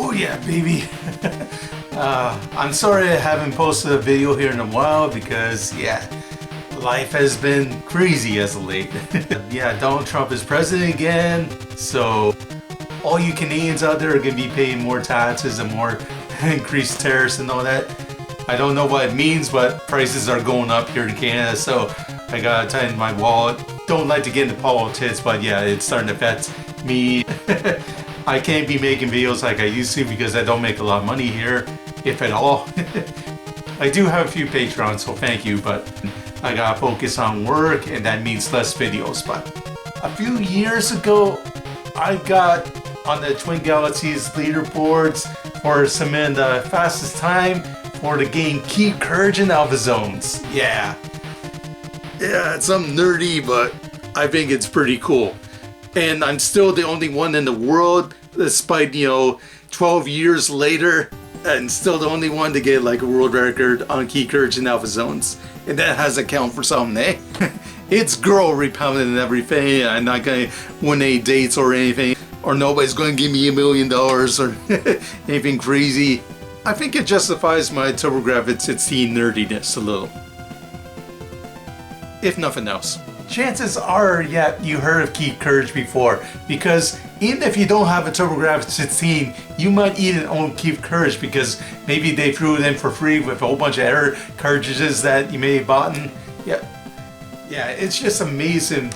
Oh yeah, baby. I'm sorry I haven't posted a video here in a while because, yeah, life has been crazy as of late. Yeah, Donald Trump is president again, so all you Canadians out there are going to be paying more taxes and more increased tariffs and all that. I don't know what it means, but prices are going up here in Canada, so I gotta tighten my wallet. Don't like to get into politics, but yeah, it's starting to affect me. I can't be making videos like I used to because I don't make a lot of money here, if at all. I do have a few patrons, so thank you, but I gotta focus on work and that means less videos. But a few years ago, I got on the Twin Galaxies leaderboards for some of the fastest time for the game Keep Courage in Alpha Zones. Yeah, it's something nerdy, but I think it's pretty cool. And I'm still the only one in the world, despite, 12 years later, and still the only one to get like a world record on Keep Courage in Alpha Zones. And that has to count for something, eh? It's girl repellent and everything. I'm not gonna win any dates or anything, or nobody's gonna give me $1 million or anything crazy. I think it justifies my Tubografx-16 nerdiness a little, if nothing else. Chances are, yeah, you heard of Keep Courage before, because even if you don't have a Tubografx-16, you might even own Keep Courage because maybe they threw it in for free with a whole bunch of error cartridges that you may have bought. Yeah, it's just amazing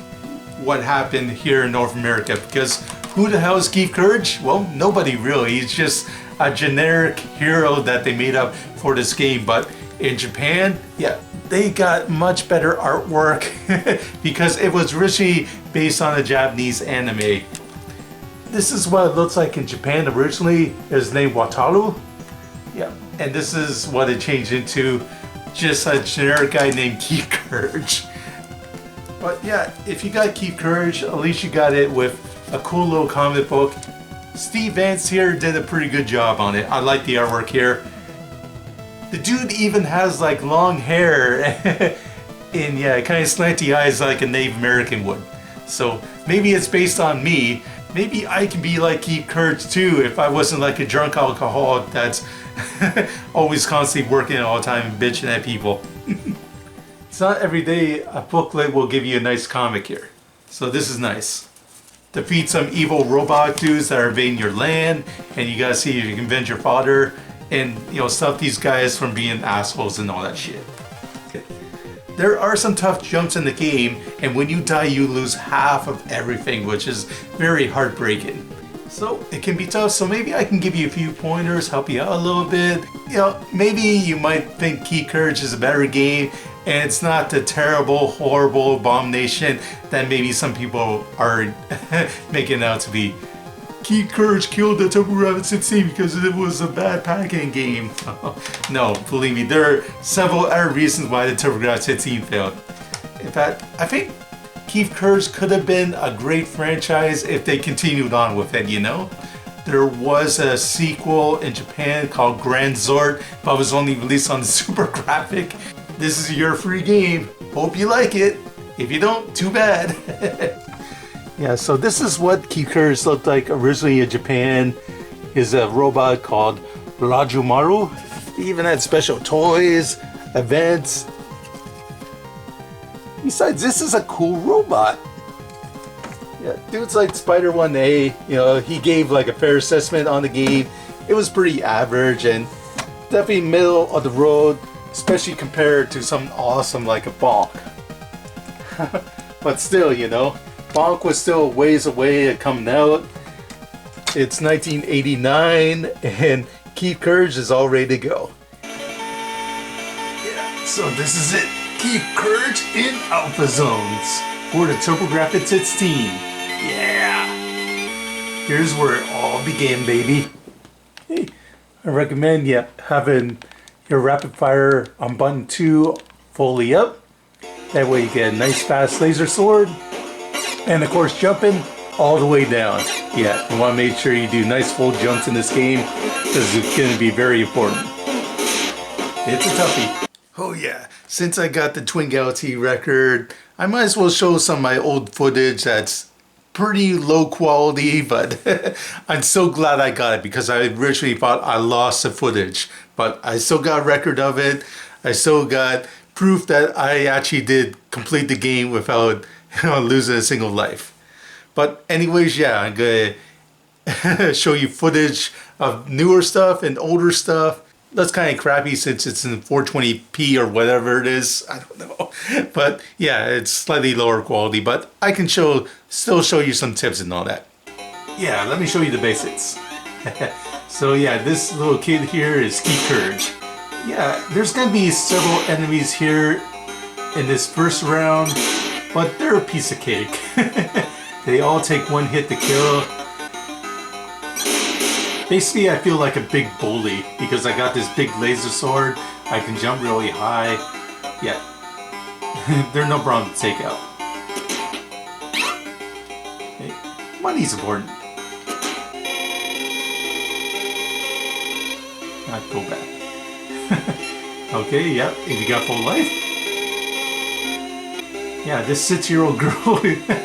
what happened here in North America, because who the hell is Keep Courage? Well, nobody really. It's just a generic hero that they made up for this game. But in Japan, yeah, they got much better artwork because it was originally based on a Japanese anime. This is what it looks like in Japan originally. It was named Wataru. Yeah, and this is what it changed into, just a generic guy named Keep Courage. But yeah, if you got Keep Courage, at least you got it with a cool little comic book. Steve Vance here did a pretty good job on it. I like the artwork here. The dude even has like long hair and yeah, kind of slanty eyes like a Native American would. So maybe it's based on me. Maybe I can be like Keep Courage too if I wasn't like a drunk alcoholic that's always constantly working all the time and bitching at people. It's not every day a booklet will give you a nice comic here. So this is nice. Defeat some evil robot dudes that are invading your land, and you gotta see if you can avenge your father and stop these guys from being assholes and all that shit. There are some tough jumps in the game, and when you die you lose half of everything, which is very heartbreaking. So it can be tough, so maybe I can give you a few pointers, help you out a little bit. Maybe you might think Keep Courage is a better game, and it's not the terrible, horrible abomination that maybe some people are making it out to be. Keep Courage killed the Tubografx-16 because it was a bad packing game. No, believe me, there are several other reasons why the Tubografx-16 failed. In fact, I think Keep Courage could have been a great franchise if they continued on with it, There was a sequel in Japan called Grand Zord, but it was only released on the Super Graphic. This is your free game. Hope you like it. If you don't, too bad. Yeah, so this is what Keep Courage looked like originally in Japan. Is a robot called Rajumaru. He even had special toys, events. Besides, this is a cool robot. Yeah, dude's like Spider 1A. He gave like a fair assessment on the game. It was pretty average and definitely middle of the road, especially compared to something awesome like a Bonk. But still, Bonk was still ways away coming out. It's 1989 and Keep Courage is all ready to go. Yeah, so this is it. Keep Courage in Alpha Zones for the Tubografx-16. Yeah! Here's where it all began, baby. Hey, I recommend you having your rapid fire on button 2 fully up. That way you get a nice fast laser sword. And of course jumping all the way down. Yeah, you want to make sure you do nice full jumps in this game because it's going to be very important. It's a toughie. Oh yeah, since I got the Twin Galaxy record, I might as well show some of my old footage that's pretty low quality, but I'm so glad I got it because I originally thought I lost the footage, but I still got a record of it. I still got proof that I actually did complete the game without losing a single life. But anyways, yeah, I'm gonna show you footage of newer stuff and older stuff. That's kind of crappy since it's in 420p or whatever it is. I don't know. But yeah, it's slightly lower quality, but I can still show you some tips and all that. Yeah, let me show you the basics. So yeah, this little kid here is Keep Courage. Yeah, there's gonna be several enemies here in this first round, but they're a piece of cake. They all take one hit to kill. Basically, I feel like a big bully because I got this big laser sword. I can jump really high. Yeah, they're no problem to take out. Hey, money's important. Not go back. Okay, yep, if you got full life. Yeah, this 6-year-old girl,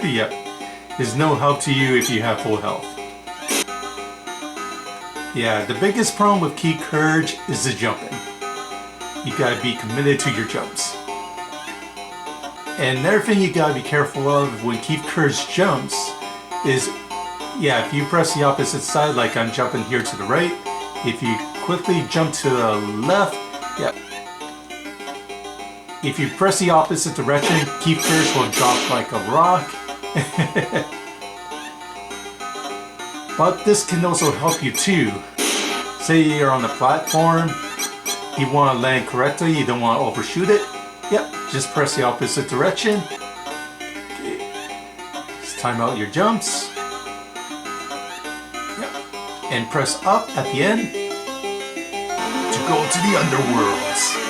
yep, is no help to you if you have full health. Yeah, the biggest problem with Keep Courage is the jumping. You gotta be committed to your jumps. And another thing you gotta be careful of when Keep Courage jumps is, yeah, if you press the opposite side, like I'm jumping here to the right, if you quickly jump to the left, yeah. If you press the opposite direction, Keep Courage will drop like a rock. But this can also help you too. Say you're on the platform, you want to land correctly, you don't want to overshoot it. Yep, just press the opposite direction. Okay. Just time out your jumps. Yep. And press up at the end to go to the underworlds.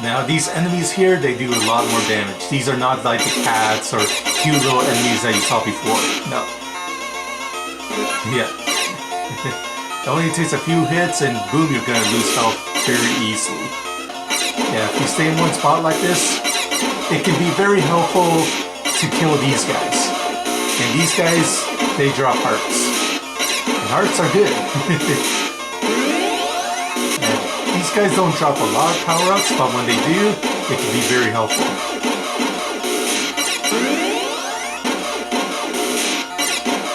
Now these enemies here, they do a lot more damage. These are not like the cats or cute little enemies that you saw before. No. Yeah. It only takes a few hits and boom, you're gonna lose health very easily. Yeah, if you stay in one spot like this, it can be very helpful to kill these guys. And these guys, they drop hearts. And hearts are good. These guys don't drop a lot of power-ups, but when they do, it can be very helpful.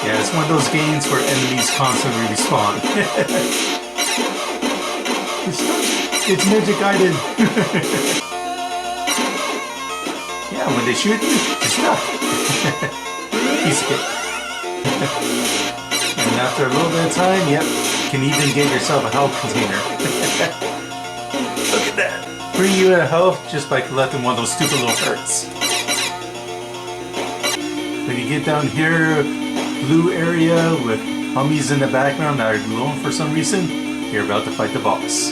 Yeah, it's one of those games where enemies constantly respawn. It's Ninja Gaiden. Yeah, when they shoot you, you're stuck. Piece of cake. And after a little bit of time, yep, you can even get yourself a health container. Look at that. Bring you a health just by collecting one of those stupid little hearts. When you get down here, blue area with hummies in the background that are glowing for some reason, you're about to fight the boss.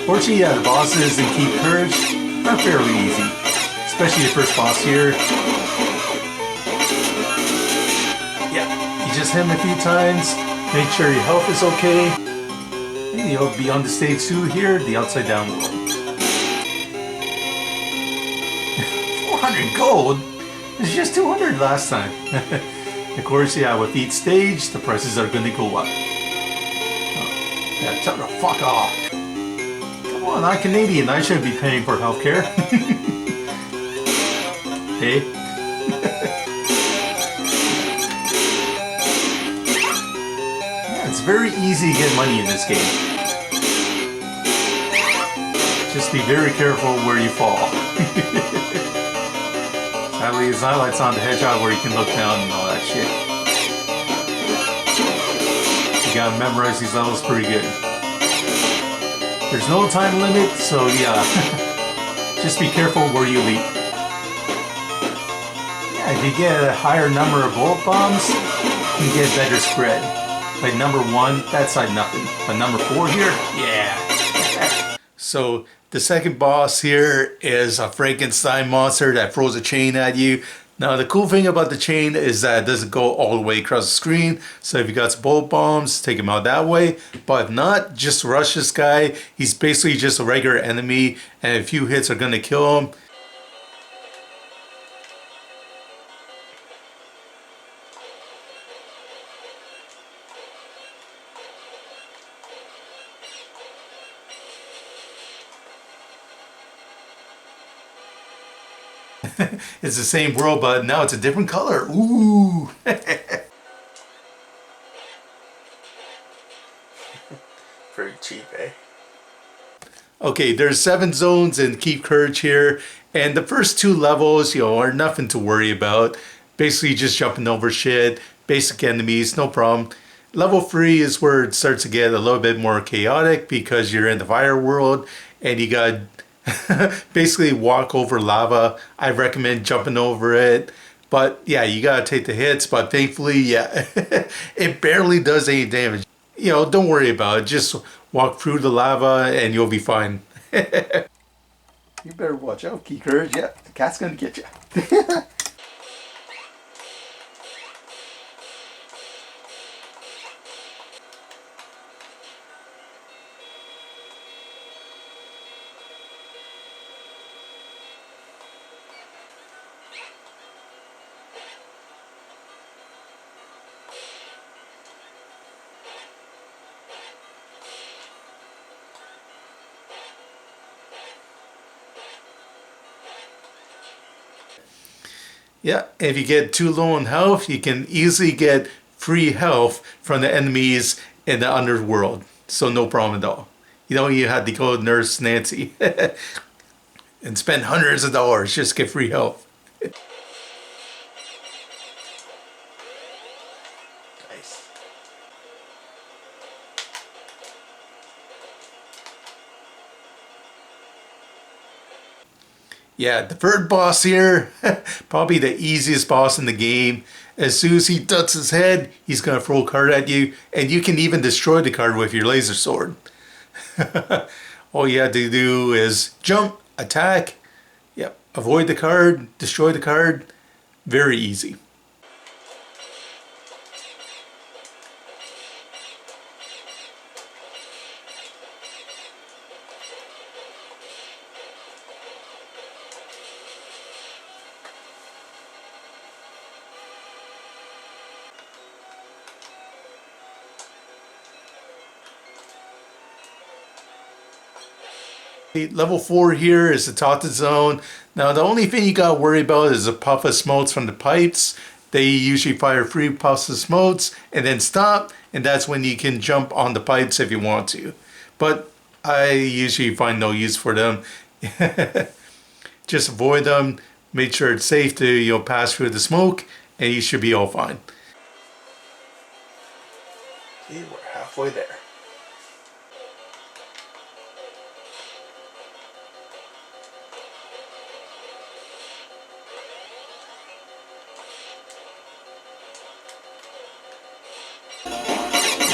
Fortunately, yeah, the bosses in Keep Courage are fairly easy. Especially the first boss here. Yeah, you just hit him a few times, make sure your health is okay. And you'll be on the stage 2 here, the Upside Down World. 400 gold? It's just 200 last time. Of course, yeah, with each stage, the prices are going to go up. Oh, yeah, tell her to fuck off. Come on, I'm Canadian, I shouldn't be paying for healthcare. Hey? Yeah, it's very easy to get money in this game. Just be very careful where you fall. Sadly, it's not like Sonic the Hedgehog where you can look down and all that shit. You gotta memorize these levels pretty good. There's no time limit, so yeah. Just be careful where you leap. Yeah, if you get a higher number of bullet bombs, you can get better spread. Like number 1, that's like nothing. But number 4 here, yeah. So the second boss here is a Frankenstein monster that throws a chain at you. Now the cool thing about the chain is that it doesn't go all the way across the screen. So if you got some bullet bombs, take him out that way. But if not, just rush this guy. He's basically just a regular enemy, and a few hits are gonna kill him. It's the same world, but now it's a different color. Ooh! Very cheap, eh? Okay, there's 7 zones in Keep Courage here, and the first 2 levels, are nothing to worry about. Basically just jumping over shit, basic enemies, no problem. Level 3 is where it starts to get a little bit more chaotic because you're in the fire world and you got basically walk over lava. I recommend jumping over it. But yeah, you gotta take the hits, but thankfully, yeah, it barely does any damage. Don't worry about it. Just walk through the lava and you'll be fine. You better watch out, Keep Courage. Yeah, the cat's gonna get you. Yeah, if you get too low on health, you can easily get free health from the enemies in the underworld. So no problem at all. You have to go Nurse Nancy and spend hundreds of dollars just to get free health. Nice. Yeah, the third boss here, probably the easiest boss in the game. As soon as he ducks his head, he's going to throw a card at you, and you can even destroy the card with your laser sword. All you have to do is jump, attack, yep, avoid the card, destroy the card. Very easy. Level 4 here is the Tata Zone. Now the only thing you gotta worry about is a puff of smokes from the pipes. They usually fire 3 puffs of smokes and then stop, and that's when you can jump on the pipes if you want to. But I usually find no use for them. Just avoid them, make sure it's safe to pass through the smoke, and you should be all fine. See, we're halfway there.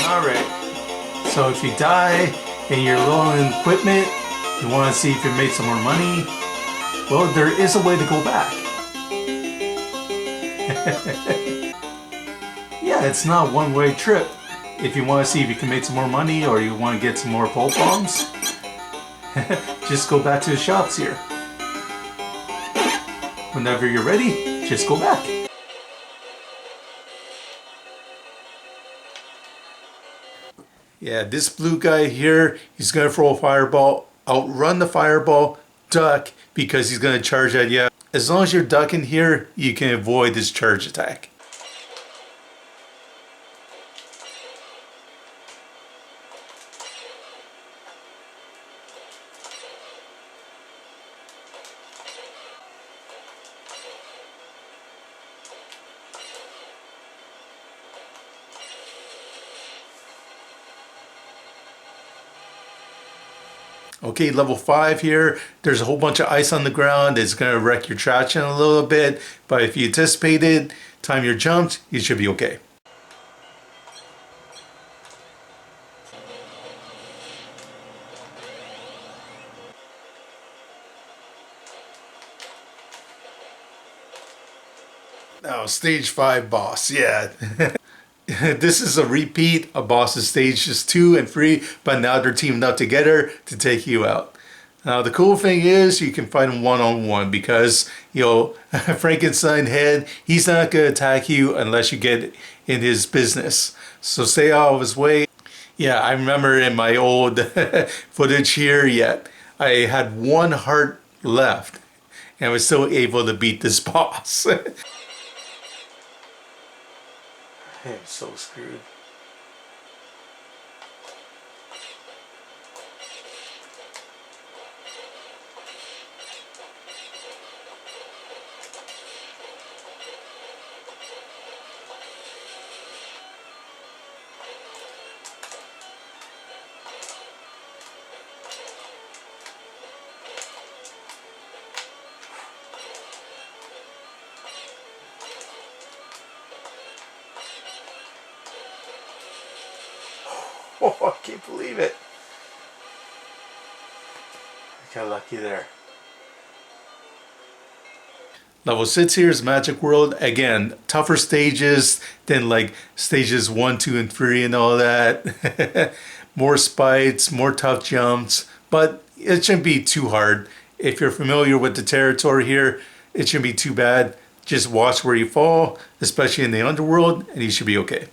Alright, so if you die and you're low on equipment, you want to see if you made some more money, well, there is a way to go back. Yeah, it's not a one-way trip. If you want to see if you can make some more money or you want to get some more pole bombs, just go back to the shops here. Whenever you're ready, just go back. Yeah, this blue guy here, he's going to throw a fireball, outrun the fireball, duck, because he's going to charge at you. As long as you're ducking here, you can avoid this charge attack. Okay, level 5 here, there's a whole bunch of ice on the ground. It's going to wreck your traction a little bit, but if you anticipate it, time your jumps, you should be okay. Oh, stage 5 boss, yeah. This is a repeat of bosses stages 2 and 3, but now they're teaming up together to take you out. Now the cool thing is you can fight him one-on-one because, you know, Frankenstein head, he's not going to attack you unless you get in his business. So stay out of his way. Yeah, I remember in my old footage here, I had one heart left and I was still able to beat this boss. I'm so screwed. Oh, I can't believe it. I got lucky there. Level 6 here is Magic World. Again, tougher stages than like stages 1, 2, and 3 and all that. More spites, more tough jumps, but it shouldn't be too hard. If you're familiar with the territory here, it shouldn't be too bad. Just watch where you fall, especially in the underworld, and you should be okay.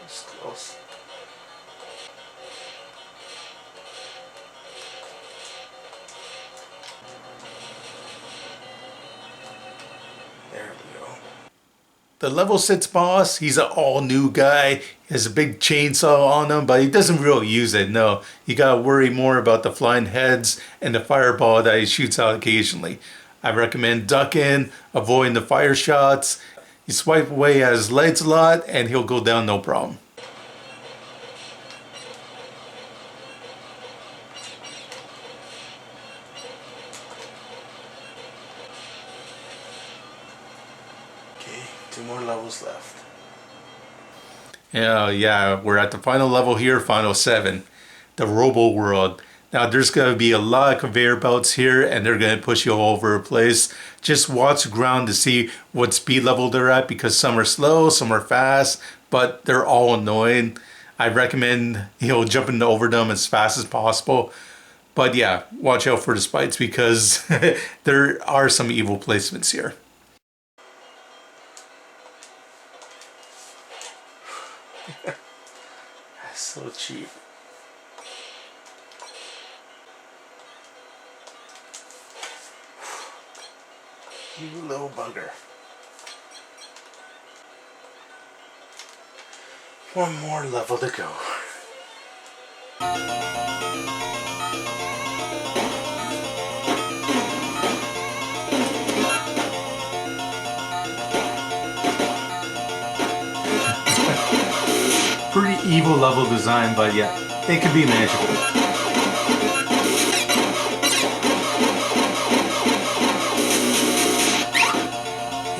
It's close. There we go. The level 6 boss, he's an all new guy. He has a big chainsaw on him, but he doesn't really use it, no. You gotta worry more about the flying heads and the fireball that he shoots out occasionally. I recommend ducking, avoiding the fire shots. You swipe away at his legs a lot and he'll go down no problem. Okay, 2 more levels left. Yeah, we're at the final level here, final 7, the Robo World. Now there's going to be a lot of conveyor belts here and they're going to push you all over the place. Just watch the ground to see what speed level they're at because some are slow, some are fast, but they're all annoying. I recommend, jumping over them as fast as possible. But yeah, watch out for the spikes because there are some evil placements here. That's so cheap. You little bugger. One more level to go. Pretty evil level design, but yeah, it could be manageable.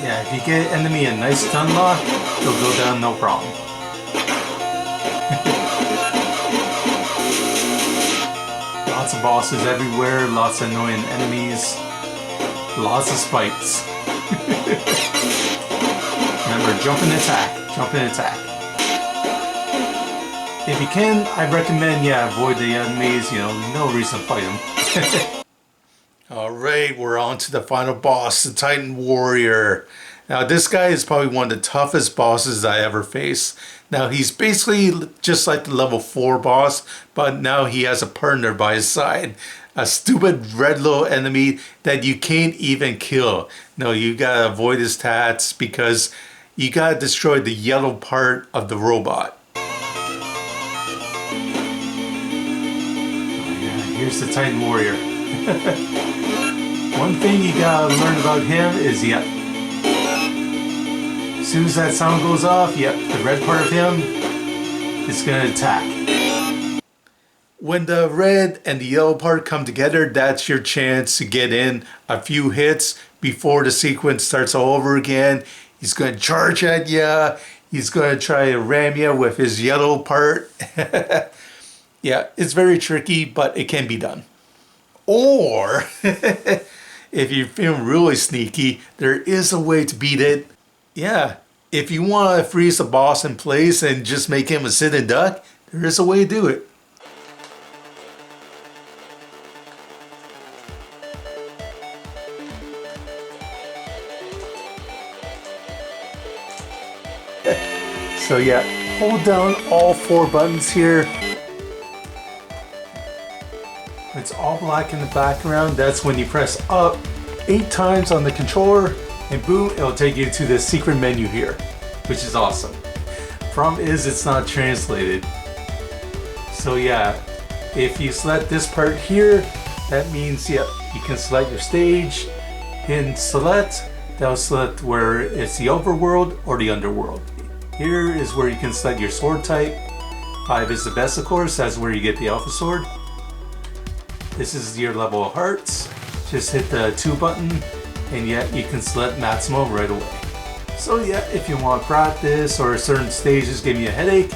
Yeah, if you get enemy a nice stun lock, they'll go down no problem. Lots of bosses everywhere, lots of annoying enemies, lots of spikes. Remember, jump and attack, jump and attack. If you can, I recommend, avoid the enemies, no reason to fight them. Alright, we're on to the final boss, the Titan Warrior. Now this guy is probably one of the toughest bosses I ever faced. Now he's basically just like the level 4 boss, but now he has a partner by his side. A stupid red little enemy that you can't even kill. No, you gotta avoid his tats because you gotta destroy the yellow part of the robot. here's the Titan Warrior. One thing you gotta learn about him is, yep, as soon as that sound goes off, yep, the red part of him is gonna attack. When the red and the yellow part come together, that's your chance to get in a few hits before the sequence starts all over again. He's going to charge at you. He's going to try to ram you with his yellow part. Yeah, it's very tricky, but it can be done. Or, if you're feeling really sneaky, there is a way to beat it. Yeah, if you want to freeze the boss in place and just make him a sitting duck, there is a way to do it. So yeah, hold down all 4 buttons here. It's all black in the background. That's when you press up 8 times on the controller and boom, it'll take you to the secret menu here, which is awesome. Problem is it's not translated. So yeah, if you select this part here, that means yeah, you can select your stage. In select, that'll select where it's the overworld or the underworld. Here is where you can select your sword type. 5 is the best, of course. That's where you get the alpha sword. This is your level of hearts. Just hit the 2 button and yet you can select maximum right away. So yeah, if you want to practice or certain stages give you a headache,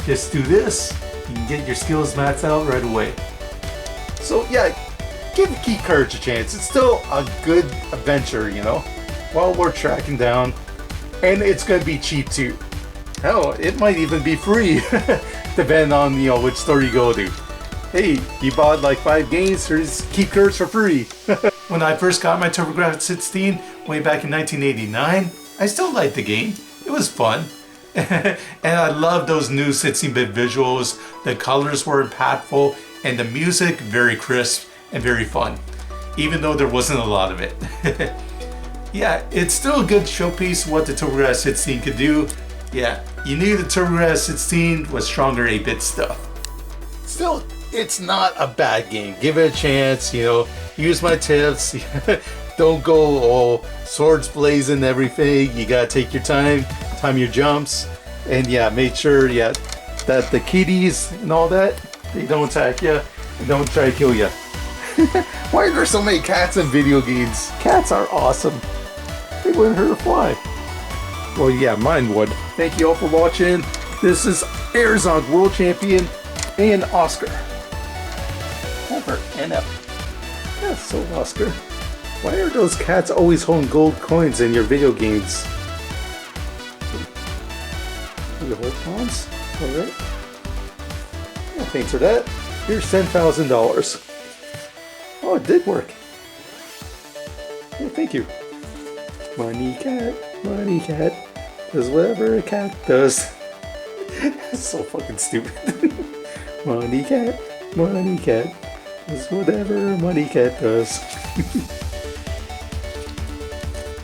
just do this. You can get your skills maxed out right away. So yeah, give Key Courage a chance. It's still a good adventure, you know, while we're tracking down. And it's going to be cheap too. Hell, it might even be free, depending on, you know, which store you go to. Hey, you bought like 5 games, here's Keep Courage for free. When I first got my Tubografx-16 way back in 1989, I still liked the game. It was fun. And I love those new 16-bit visuals. The colors were impactful and the music very crisp and very fun, even though there wasn't a lot of it. Yeah, it's still a good showpiece what the Tubografx-16 could do. Yeah, you need the Tubografx-16 with stronger 8-bit stuff. Still, it's not a bad game. Give it a chance, you know, use my tips. Don't go all swords blazing and everything. You gotta take your time your jumps, and yeah, make sure yeah, that the kitties and all that, they don't attack you and don't try to kill you. Why are there so many cats in video games? Cats are awesome. They wouldn't hurt a fly. Well, yeah, mine would. Thank you all for watching. This is Arizon World Champion and Oscar. Over and up. Yeah, so Oscar, why are those cats always holding gold coins in your video games? You hold pawns? Alright. Yeah, thanks for that. Here's $10,000. Oh, it did work. Yeah, thank you. Money cat does whatever a cat does. That's so fucking stupid. Money cat does whatever a money cat does.